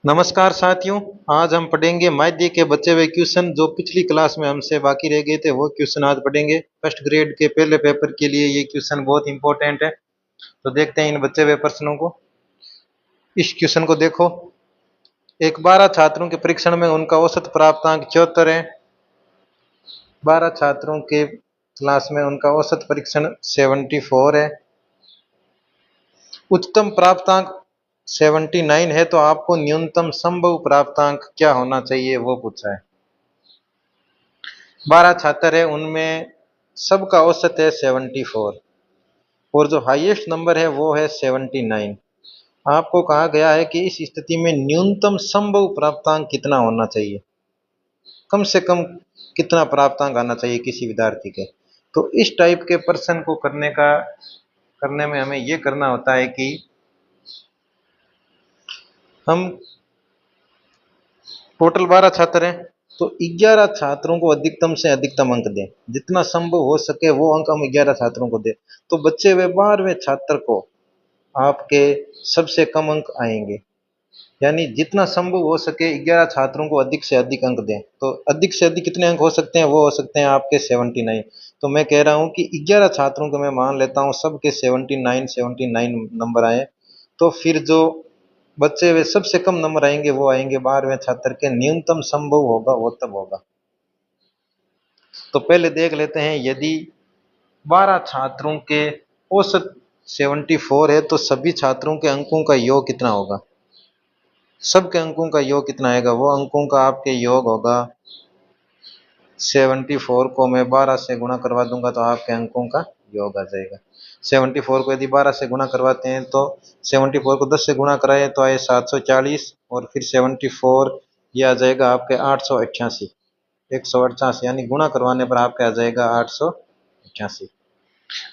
नमस्कार साथियों। आज हम पढ़ेंगे माध्यमिक के बचे हुए क्वेश्चन जो पिछली क्लास में हमसे बाकी रह गए थे। वो क्वेश्चन आज पढ़ेंगे। फर्स्ट ग्रेड के पहले पेपर के लिए ये क्वेश्चन बहुत इंपॉर्टेंट है। तो देखते हैं इन बचे हुए प्रश्नों को। इस क्वेश्चन को देखो। एक 12 छात्रों के परीक्षण में उनका औसत प्राप्तांक 74 है। 12 छात्रों के क्लास में उनका औसत परीक्षण 74 है। उच्चतम प्राप्तांक 79 है, तो आपको न्यूनतम संभव प्राप्तांक क्या होना चाहिए वो पूछा है। 12 छात्र है, उनमें सबका औसत है 74 और जो हाईएस्ट नंबर है वो है 79। आपको कहा गया है कि इस स्थिति में न्यूनतम संभव प्राप्तांक कितना होना चाहिए, कम से कम कितना प्राप्तांक आना चाहिए किसी विद्यार्थी के। तो इस टाइप के प्रश्न को करने में हमें ये करना होता है कि हम टोटल 12 छात्र हैं, तो 11 छात्रों को अधिकतम से अधिकतम अंक दें। जितना संभव हो सके वो अंक हम 11 छात्रों को दें। तो बच्चे हुए 12वें छात्र को आपके सबसे कम अंक आएंगे। यानी जितना संभव हो सके 11 छात्रों को अधिक से अधिक अंक दें। तो अधिक से अधिक कितने अंक हो सकते हैं? वो हो सकते हैं आपके 79। तो मैं कह रहा हूं कि 11 छात्रों को मैं मान लेता हूं सबके 79 नंबर आए। तो फिर जो बच्चे वे सबसे कम नंबर आएंगे वो आएंगे 12वें छात्र के। न्यूनतम संभव होगा वो तब होगा। तो पहले देख लेते हैं, यदि 12 छात्रों के औसत 74 है तो सभी छात्रों के अंकों का योग कितना होगा? सबके अंकों का योग कितना आएगा? वो अंकों का आपके योग होगा 74 को मैं 12 से गुणा करवा दूंगा तो आपके अंकों का योग आ जाएगा। 74 को यदि 12 से गुणा करवाते हैं तो 74 को 10 से गुणा कराए तो आए 740 और फिर 74 ये आ जाएगा आपके 888, 188, यानी गुणा करवाने पर आपके आ जाएगा 888।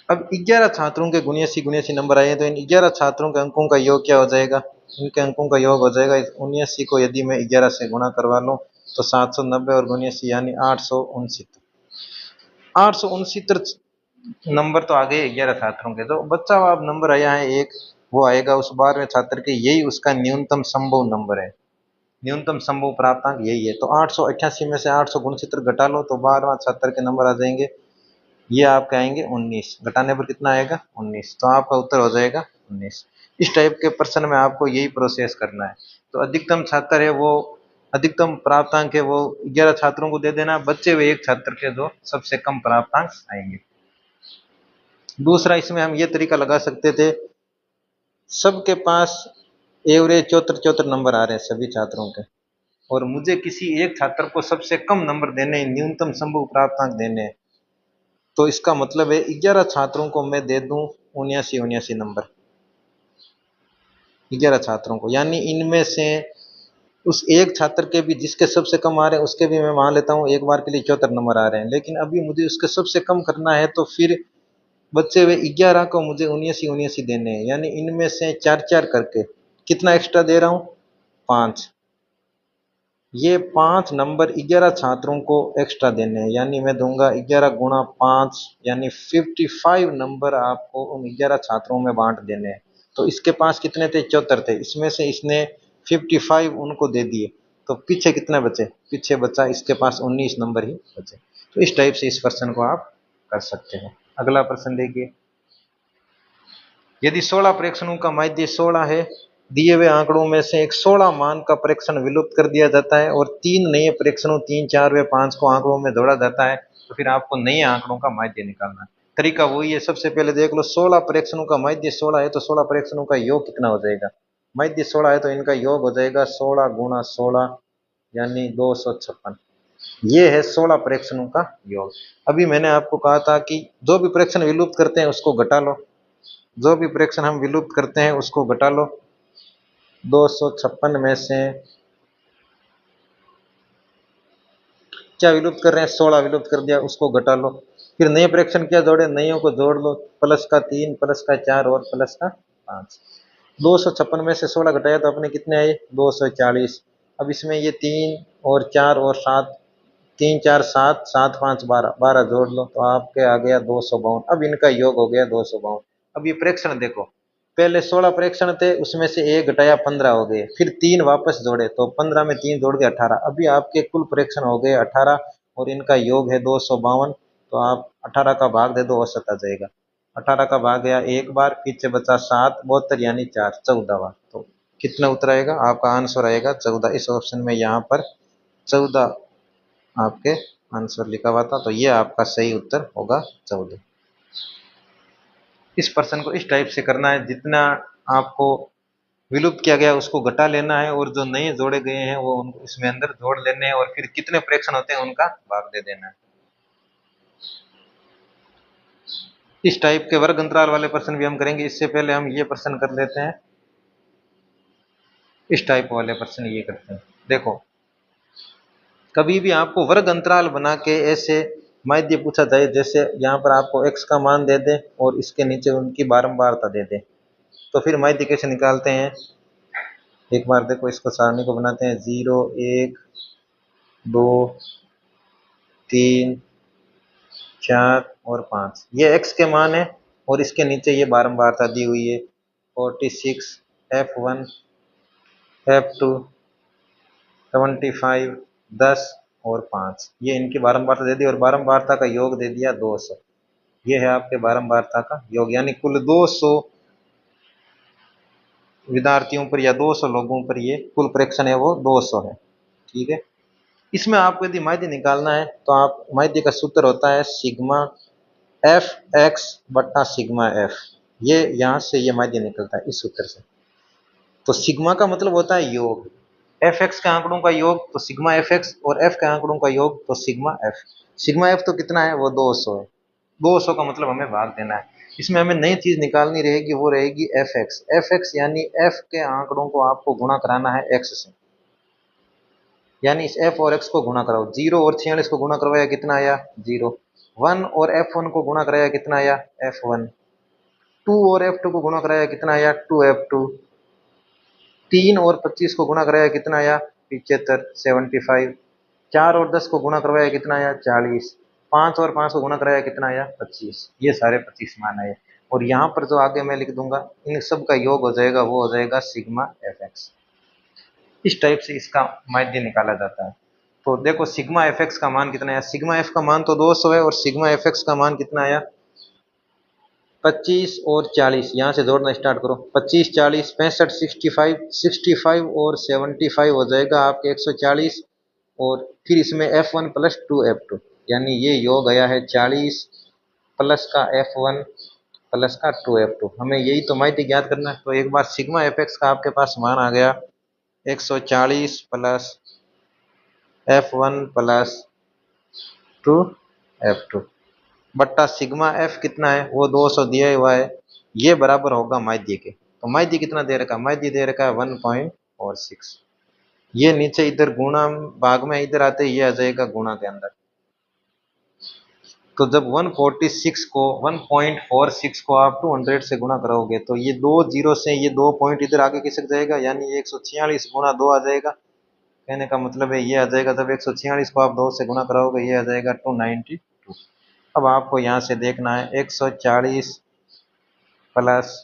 अब 11 छात्रों के गुणियासी गुणियासी नंबर आए तो इन 11 छात्रों के अंकों का योग क्या हो जाएगा? इनके अंकों का योग हो जाएगा 79 को यदि मैं 11 से गुणा करवा लूं तो 790 और गुणियासी यानी 869 नंबर तो आ गए 11 छात्रों के। तो बच्चा हुआ अब नंबर आया है एक, वो आएगा उस 12वें छात्र के। यही उसका न्यूनतम संभव नंबर है, न्यूनतम संभव प्राप्तांक यही है। तो 888 में से 869 घटा लो तो 12वां छात्र के नंबर आ जाएंगे, ये आपके आएंगे 19। घटाने पर कितना आएगा? 19। तो आपका उत्तर हो जाएगा 19। इस टाइप के प्रश्न में आपको यही प्रोसेस करना है। तो अधिकतम छात्र है वो, अधिकतम प्राप्तांक है वो 11 छात्रों को दे देना। बच्चे हुए एक छात्र के जो सबसे कम प्राप्तांक आएंगे। दूसरा, इसमें हम ये तरीका लगा सकते थे, सबके पास एवरेज 74 नंबर आ रहे हैं सभी छात्रों के, और मुझे किसी एक छात्र को सबसे कम नंबर देने, न्यूनतम संभव प्राप्तांक देने। तो इसका मतलब है 11 छात्रों को मैं दे दूं 79 नंबर 11 छात्रों को, यानी इनमें से उस एक छात्र के भी जिसके सबसे कम आ रहे हैं उसके भी मैं मान लेता हूं एक बार के लिए 74 नंबर आ रहे हैं, लेकिन अभी मुझे उसके सबसे कम करना है। तो फिर बच्चे हुए 11 को मुझे 79 देने हैं, यानी इनमें से चार चार करके कितना एक्स्ट्रा दे रहा हूं? 5। ये 5 नंबर 11 छात्रों को एक्स्ट्रा देने हैं, यानी मैं दूंगा 11 गुणा 5, यानी 55 नंबर आपको उन 11 छात्रों में बांट देने हैं। तो इसके पास कितने थे? 74 थे, इसमें से इसने 55 उनको दे दिए। तो पीछे कितने बचे? पीछे बचा इसके पास 19 नंबर ही बचे। तो इस टाइप से इस प्रश्न को आप कर सकते हैं। अगला प्रश्न देखिए। यदि 16 प्रेक्षणों का माध्य 16 है, दिए हुए आंकड़ों में से एक 16 मान का प्रेक्षण विलुप्त कर दिया जाता है और 3 नए प्रेक्षणों 3, 4 व 5 को आंकड़ों में जोड़ा जाता है, तो फिर आपको नए आंकड़ों का माध्य निकालना है। तरीका वही है। सबसे पहले देख लो, 16 प्रेक्षणों का माध्य 16 है तो 16 प्रेक्षणों का योग कितना हो जाएगा? माध्य 16 है तो इनका योग हो जाएगा 16 गुणा 16, यानी 256। ये है 16 प्रेक्षणों का योग। अभी मैंने आपको कहा था कि जो भी प्रेक्षण विलुप्त करते हैं उसको घटा लो, जो भी प्रेक्षण हम विलुप्त करते हैं उसको घटा लो। 256 में से क्या विलुप्त कर रहे हैं? 16 विलुप्त कर दिया, उसको घटा लो। फिर नए प्रेक्षण क्या जोड़े? नयों को जोड़ लो, प्लस का 3, प्लस का 4 और प्लस का 5। 256 में से 16 घटाया तो अपने कितने आए? 240। अब इसमें ये 3 और 4 और 7, 3 4 7, 7 5 12, 12 जोड़ लो तो आपके आ गया 252। अब इनका योग हो गया 252। अब ये प्रेक्षण देखो, पहले 16 प्रेक्षण थे, उसमें से एक घटाया 15 हो गए, फिर 3 वापस जोड़े तो 15 में 3 जोड़ के 18। अभी आपके कुल प्रेक्षण हो गए 18 और इनका योग है 252। तो आप 18 का भाग दे दो, औसत आ जाएगा। 18 का भाग गया एक बार, पीछे बचा 7, 72 यानी 4, 14 बार। तो कितना उत्तर आएगा आपका? आंसर आएगा 14। इस ऑप्शन में यहाँ पर 14 आपके आंसर लिखा हुआ था, तो ये आपका सही उत्तर होगा 14। इस प्रश्न को इस टाइप से करना है, जितना आपको विलुप्त किया गया उसको घटा लेना है और जो नए जोड़े गए हैं वो उनको इसमें अंदर जोड़ लेने हैं, और फिर कितने प्रेक्षण होते हैं उनका भाग दे देना है। इस टाइप के वर्ग अंतराल वाले प्रश्न भी हम करेंगे। इससे पहले हम ये प्रश्न कर लेते हैं, इस टाइप वाले प्रश्न ये करते हैं। देखो, कभी भी आपको वर्ग अंतराल बना के ऐसे माध्य पूछा जाए, जैसे यहाँ पर आपको x का मान दे दे और इसके नीचे उनकी बारंबारता दे दे, तो फिर माध्य कैसे निकालते हैं? एक बार देखो, इसको सारणी को बनाते हैं। 0, 1, 2, 3, 4 और 5, ये x के मान है और इसके नीचे ये बारंबारता दी हुई है 46, F1, F2, 75, 10 और 5, ये इनकी बारंबारता दे दी और बारंबारता का योग दे दिया 200। ये है आपके बारंबारता का योग, यानी कुल 200 विद्यार्थियों पर या 200 लोगों पर ये कुल प्रेक्षण है वो 200 है। ठीक है। इसमें आपको यदि माध्य निकालना है तो आप माध्य का सूत्र होता है सिग्मा एफ एक्स बटा सिग्मा एफ। ये यहां से ये माध्य निकलता है इस सूत्र से। तो सिग्मा का मतलब होता है योग, एफ एक्स के आंकड़ों का योग तो सिग्मा एफ एक्स, और एफ के आंकड़ों का योग तो सिग्मा एफ। सिग्मा एफ तो कितना है? वो 200 है। 200 का मतलब हमें भाग देना है। इसमें हमें नई चीज निकालनी रहेगी, वो रहेगी एफ एक्स। एफ एक्स यानी एफ के आंकड़ों को आपको गुणा कराना है एक्स से, यानी इस एफ और एक्स को गुणा कराओ। 0 और 46 को गुणा करवाया, कितना आया? 0। 1 और F1 को गुणा कराया, कितना आया? F1। 2 और F2 को गुणा कराया, कितना आया? 2F2। 3 और 25 को गुणा कराया, कितना आया? 75, 75। 4 और 10 को गुणा करवाया, कितना आया? 40। 5 और 5 को गुणा कराया, कितना आया? 25। ये सारे 25 मान आए। और यहाँ पर जो आगे मैं लिख दूंगा, इन सब का योग हो जाएगा, वो हो जाएगा सिग्मा एफ एक्स। इस टाइप से इसका माध्य निकाला जाता है। तो देखो, सिग्मा एफ एक्स का मान कितना है? सिग्मा एफ का मान तो 200 है और सिग्मा एफ एक्स का मान कितना आया? 25 और 40। यहाँ से जोड़ना स्टार्ट करो। 25, 40, 65, 65, 65 और 75 हो जाएगा आपके 140। और फिर इसमें F1 प्लस 2F2, यानी ये योग आया है 40 प्लस का F1 प्लस का 2F2। हमें यही तो माध्य ज्ञात करना है। तो एक बार सिग्मा एफ एक्स का आपके पास मान आ गया 140 प्लस F1 प्लस 2F2 बट्टा सिग्मा एफ कितना है? वो 200 दिया हुआ है। ये बराबर होगा माध्य के। तो माध्य कितना दे रखा है? माध्य दे रखा है 1.46। ये नीचे इधर गुणा भाग में इधर आते ये आ जाएगा गुणा के अंदर। तो जब 146 को 1.46 को आप 200 से गुणा करोगे तो ये दो जीरो से ये 2 पॉइंट इधर आगे खिसक जाएगा, यानी 146 गुणा 2 आ जाएगा। कहने का मतलब है ये आ जाएगा, जब 146 को आप 2 से गुणा करोगे ये आ जाएगा 292। अब आपको यहाँ से देखना है 140 प्लस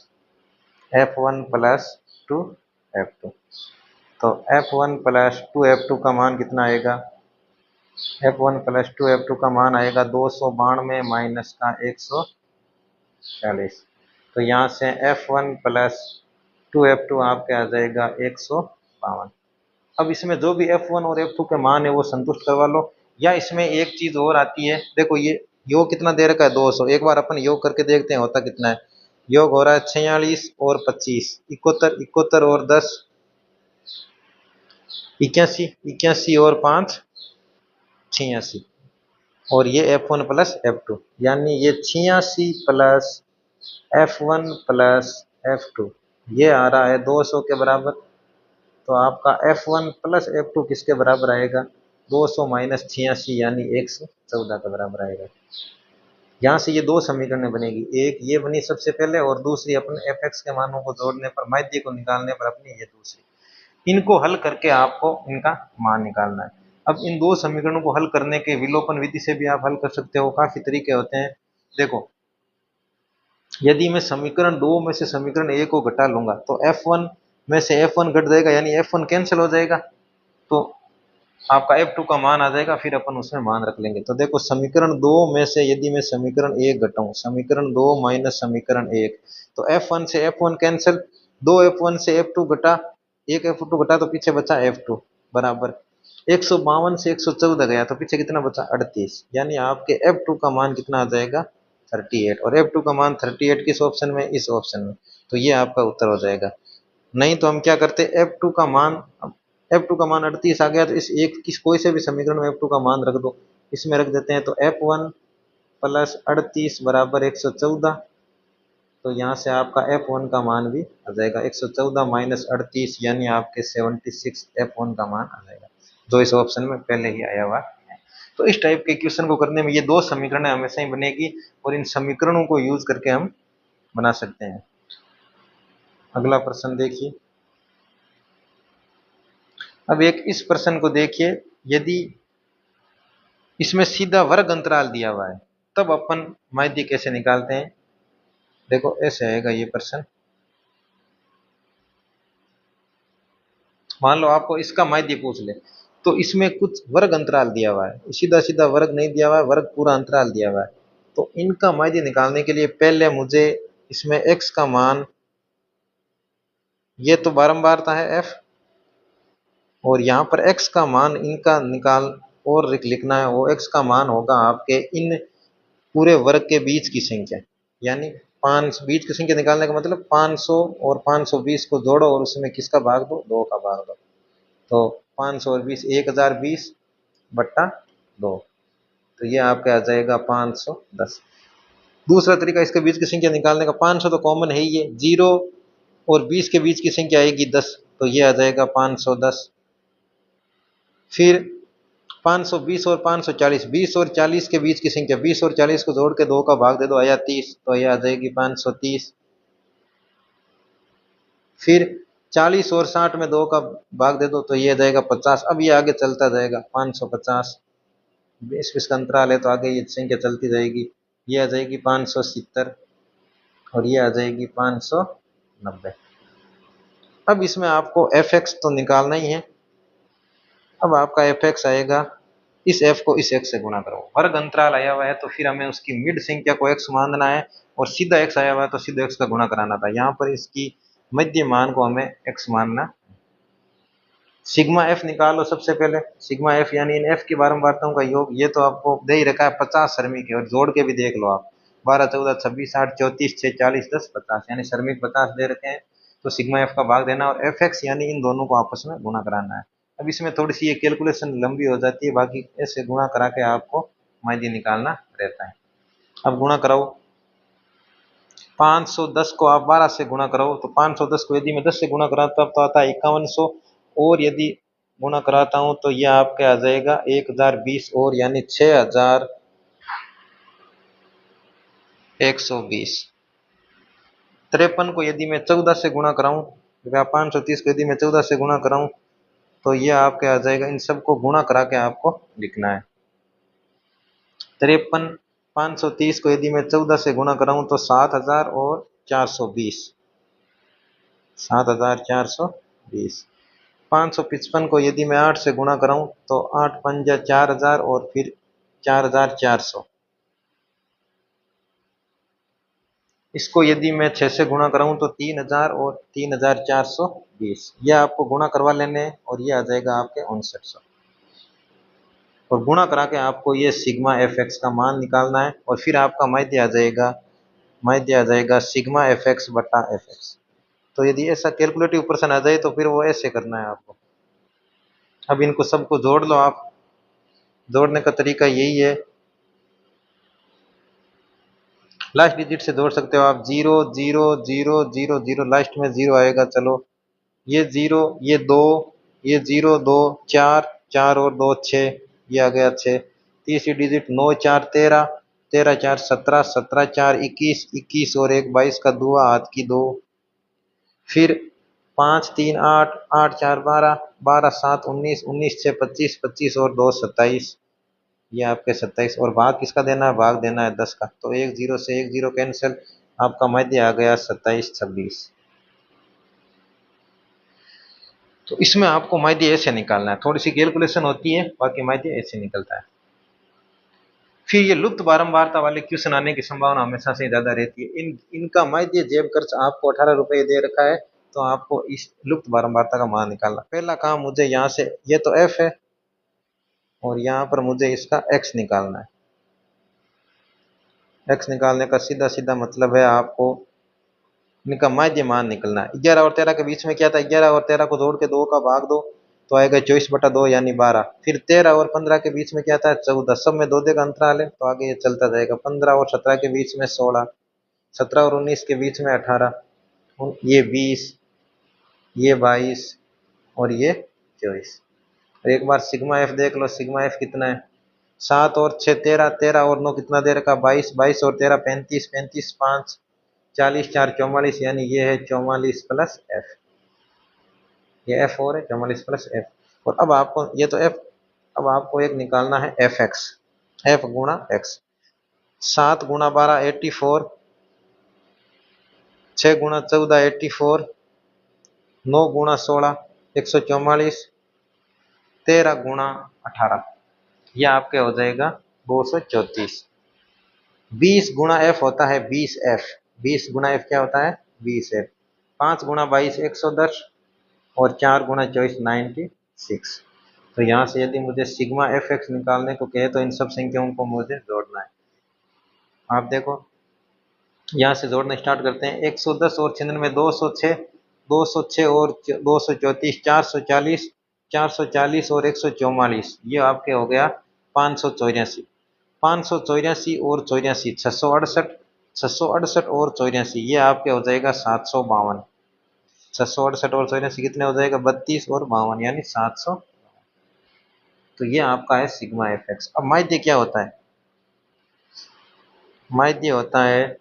F1 प्लस 2F2। तो F1 प्लस 2F2 का मान कितना आएगा? F1 प्लस 2F2 का मान आएगा 292 माइनस का 140। तो यहाँ से F1 प्लस 2F2 आपके आ जाएगा 152। अब इसमें जो भी F1 और F2 के मान है वो संतुष्ट करवा लो। या इसमें एक चीज और आती है, देखो ये योग कितना दे रखा है? 200। एक बार अपन योग करके देखते हैं होता कितना है। योग हो रहा है 46 और 25, 71, 71 और 10 81, 81 और 5 86। और ये F1 प्लस F2, यानी ये 86 प्लस F1 प्लस F2, ये आ रहा है 200 के बराबर। तो आपका F1 प्लस F2 किसके बराबर आएगा? 200 माइनस 86 यानी 114 के बराबर आएगा। यहाँ से ये दो समीकरण बनेगी, एक ये बनी सबसे पहले और दूसरी अपने एफ एक्स के मानों को जोड़ने पर, माध्य को निकालने पर अपनी ये दूसरी। इनको हल करके आपको इनका मान निकालना है। अब इन दो समीकरणों को हल करने के विलोपन विधि से भी आप हल कर सकते हो, काफी तरीके होते हैं। देखो, यदि मैं समीकरण दो में से समीकरण ए को घटा लूंगा तो F1 में से F1 घट जाएगा, यानी F1 कैंसिल हो जाएगा, तो आपका F2 का मान आ जाएगा, फिर अपन उसमें मान रख लेंगे। तो देखो समीकरण दो में से यदि मैं समीकरण एक घटाऊं, समीकरण दो माइनस समीकरण एक, तो F1 से F1 कैंसिल, दो F1 से F2 घटा, एक F2 घटा तो पीछे बचा F2 बराबर 152 से 114 गया तो पीछे कितना बचा 38, यानी आपके F2 का मान कितना आ जाएगा 38, और F2 का मान 38 किस ऑप्शन में, इस ऑप्शन में, तो ये आपका उत्तर हो जाएगा। नहीं तो हम क्या करते, F2 का मान, F2 का मान 38 आ गया तो इस एक किस कोई से भी समीकरण में F2 का मान रख दो, इसमें रख देते हैं, तो F1 प्लस 38 बराबर 114, तो यहाँ से आपका F1 का मान भी आ जाएगा 114 माइनस 38, यानी आपके 76 F1 का मान आ जाएगा, जो इस ऑप्शन में पहले ही आया हुआ है। तो इस टाइप के क्वेश्चन को करने में ये दो समीकरण हमेशा ही बनेगी, और इन समीकरणों को यूज करके हम बना सकते हैं। अगला प्रश्न देखिए। अब एक इस प्रश्न को देखिए, यदि इसमें सीधा वर्ग अंतराल दिया हुआ है तब अपन माध्य कैसे निकालते हैं। देखो ऐसे आएगा ये प्रश्न, मान लो आपको इसका माध्य पूछ ले, तो इसमें कुछ वर्ग अंतराल दिया हुआ है, सीधा सीधा वर्ग नहीं दिया हुआ है, वर्ग पूरा अंतराल दिया हुआ है। तो इनका माध्य निकालने के लिए पहले मुझे इसमें x का मान, ये तो बारंबारता है f, और यहाँ पर x का मान इनका निकाल और लिखना है, वो x का मान होगा आपके इन पूरे वर्ग के बीच की संख्या, यानी पांच बीच की संख्या निकालने का मतलब 500 और 520 को जोड़ो और उसमें किसका भाग दो, दो का भाग दो, तो 500 और 20 1020 बट्टा दो, तो ये आपके आ जाएगा 510। दूसरा तरीका इसके बीच की संख्या निकालने का, 500 तो कॉमन है ही, ये जीरो और 20 के बीच की संख्या आएगी 10, तो ये आ जाएगा 510। फिर 520 और 540, 20 और 40 के बीच की संख्या, 20 और 40 को जोड़ के दो का भाग दे दो, आया 30, तो ये आ जाएगी 530। फिर 40 और 60 में दो का भाग दे दो तो ये आ जाएगा 50। अब ये आगे चलता जाएगा 550, 20 का अंतराल है तो आगे ये संख्या चलती जाएगी, ये आ जाएगी 570 और ये आ जाएगी 590। अब इसमें आपको एफ एक्स तो निकालना ही है। अब आपका एफ एक्स आएगा, इस एफ को इस एक्स से गुणा करो, वर्ग अंतराल आया हुआ है तो फिर हमें उसकी मिड संख्या को एक्स मानना है, और सीधा एक्स आया हुआ है तो सीधा एक्स का गुणा कराना था, यहाँ पर इसकी मध्य मान को हमें एक्स मानना। सिग्मा एफ निकालो सबसे पहले, सिग्मा एफ यानी इन एफ की बारंबारताओं का योग, ये तो आपको दे ही रखा है 50 श्रमिक है, और जोड़ के भी देख लो आप, 12 14 26 8 34 6 40 10 50, यानी श्रमिक 50 दे रखे हैं, तो सिग्मा एफ का भाग देना और एफ एक्स यानी इन दोनों को आपस में गुणा कराना है। अब इसमें थोड़ी सी ये कैलकुलेशन लंबी हो जाती है, बाकी ऐसे गुणा करा के आपको माध्य निकालना रहता है। अब गुणा कराओ, 510 को आप 12 से गुणा करो, तो 510 को यदि मैं 10 से गुणा कराता तब तो आता है 5100, और यदि गुणा कराता हूं तो यह आपके आ जाएगा 1020, और यानी 6120। 53 को यदि मैं 14 से गुणा कराऊं, या 530 को यदि मैं 14 से गुणा कराऊं तो यह आपके आ जाएगा, इन सबको गुणा करा के आपको लिखना है। 53 530 को यदि मैं 14 से गुणा कराऊं तो 7420, 7420। 555 को यदि मैं 8 से गुणा कराऊं तो 8 पंजा 4000 और फिर 4400। इसको यदि मैं 6 से गुणा कराऊं तो 3000 और 3420, यह आपको गुणा करवा लेने हैं, और ये आ जाएगा आपके 5900, और गुणा करा के आपको ये सिग्मा एफ एक्स का मान निकालना है, और फिर आपका माध्य आ जाएगा, माध्य आ जाएगा सिग्मा एफ एक्स बटा एफ एक्स। तो यदि ऐसा कैलकुलेटिव प्रश्न आ जाए तो फिर वो ऐसे करना है आपको। अब इनको सबको जोड़ लो आप, जोड़ने का तरीका यही है, लास्ट डिजिट से जोड़ सकते हो आप, 0 0 0 0 0, लास्ट में 0 आएगा, चलो ये 0, ये 2, ये 0 2 4 4 और 2 6, ये आ गया 6। तीसरी डिजिट 9 4 13, 13 4 17, 17 4 21, 21 और 1 22 का दुआ हाथ की 2। फिर 5 3 8, 8 4 12, 12 7 19, 19 6 25, 25 और 2 27, ये आपके 27, और भाग किसका देना है, भाग देना है 10 का, तो एक जीरो से एक जीरो कैंसिल, आपका माध्य आ गया 27 26। तो इसमें आपको माध्य ऐसे निकालना है, थोड़ी सी कैलकुलेशन होती है, बाकी माध्य ऐसे निकलता है। फिर ये लुप्त बारंबारता वाले क्वेश्चन आने की संभावना हमेशा से ज्यादा रहती है। इनका माध्य जेब खर्च आपको 18 रुपए दे रखा है, तो आपको इस लुप्त बारंबारता का मान निकालना। पहला काम मुझे यहाँ से, ये तो एफ है और यहाँ पर मुझे इसका एक्स निकालना है। एक्स निकालने का सीधा सीधा मतलब है आपको इनका माध्य मान निकलना है। 11 और 13 के बीच में क्या था, 11 और 13 को जोड़ के 2 का भाग दो तो आएगा 24/2 यानी 12। फिर 13 और 15 के बीच में क्या था, 14। सब में 2 का अंतराल है तो आगे ये चलता जाएगा। 15 और 17 के बीच में 16, 17 और 19 के बीच में 18, ये 20, ये 22 और ये 24। और एक बार सिग्मा एफ देख लो, सिग्मा एफ कितना है, 7 और 6 13, 13 और 9 कितना दे रखा, 22, 22 और 13 35, 35 5 40, 4 44 यानी ये है 44 प्लस एफ। ये एफ और है 44 प्लस एफ। और अब आपको ये तो एफ, अब आपको एक निकालना है एफ एक्स, एफ गुणा एक्स। 7 गुणा 12 84, 6 गुणा 14 84, 9 गुणा 16 144, 13 गुणा 18 यह आपके हो जाएगा 234। 20 गुणा एफ होता है 20 एफ, 20 गुणा एफ क्या होता है 20 एफ। 5 गुणा 22 110 और 4 गुणा 24 96। तो यहाँ से यदि मुझे सिग्मा एफ एक्स निकालने को कहे तो इन सब संख्याओं को मुझे जोड़ना है। आप देखो यहाँ से जोड़ना स्टार्ट करते हैं। 110 और 96 206, 206 और 234 440, 440 और 144 ये आपके हो गया 584। 584 और 84 668, 668 और 84 ये आपके हो जाएगा 752। 668 और 84 कितने हो जाएगा 32 और 52 यानी 700। तो ये आपका है सिग्मा एफ एक्स। अब माध्य क्या होता है, माध्य होता है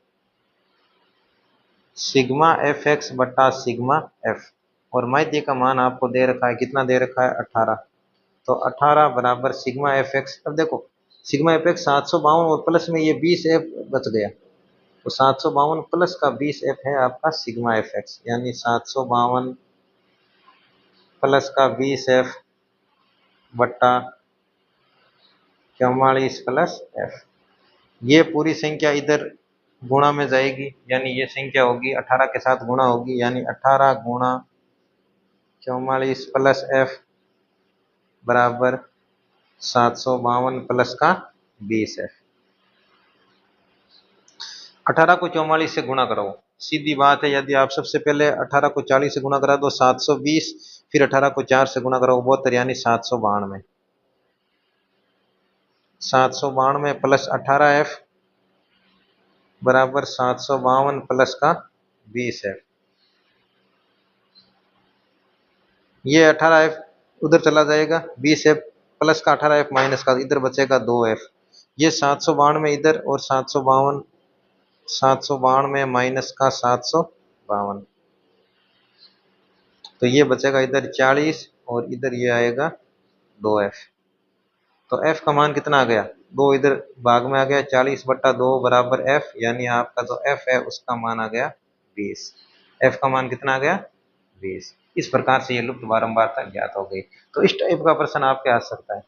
सिग्मा एफ एक्स बटा सिग्मा एफ। और माध्य का मान आपको दे रखा है, कितना दे रखा है 18। तो 18 बराबर सिग्मा एफ एक्स। अब देखो सिग्मा एफ एक्स 752 और प्लस में ये 20 एफ बच गया, तो 752 प्लस का 20 एफ है आपका सिग्मा एफ एक्स, यानी 752 प्लस का 20 एफ बट्टा 44 प्लस एफ। ये पूरी संख्या इधर गुणा में जाएगी, यानी ये संख्या होगी 18 के साथ गुणा होगी, यानी 18 गुणा 44 प्लस एफ बराबर 752 प्लस का 20 एफ। 18 को 44 से गुणा करो, सीधी बात है। यदि आप सबसे पहले 18 को 40 से गुणा करा दो 720, फिर 18 को 4 से गुणा करो 72 यानी 792। 792 प्लस 18f बराबर 752 प्लस का 20f। ये 18f उधर चला जाएगा, 20f प्लस का 18f माइनस का इधर बचेगा 2f। ये 792 इधर और 752, 792 माइनस का 752, तो ये बचेगा इधर 40 और इधर ये आएगा 2f। तो f का मान कितना आ गया, 2 इधर भाग में आ गया, 40/2 बराबर f, यानी आपका जो f है उसका मान आ गया 20। f का मान कितना आ गया 20। इस प्रकार से ये लुप्त बारंबारता ज्ञात हो गई। तो इस टाइप का प्रश्न आपके आ सकता है।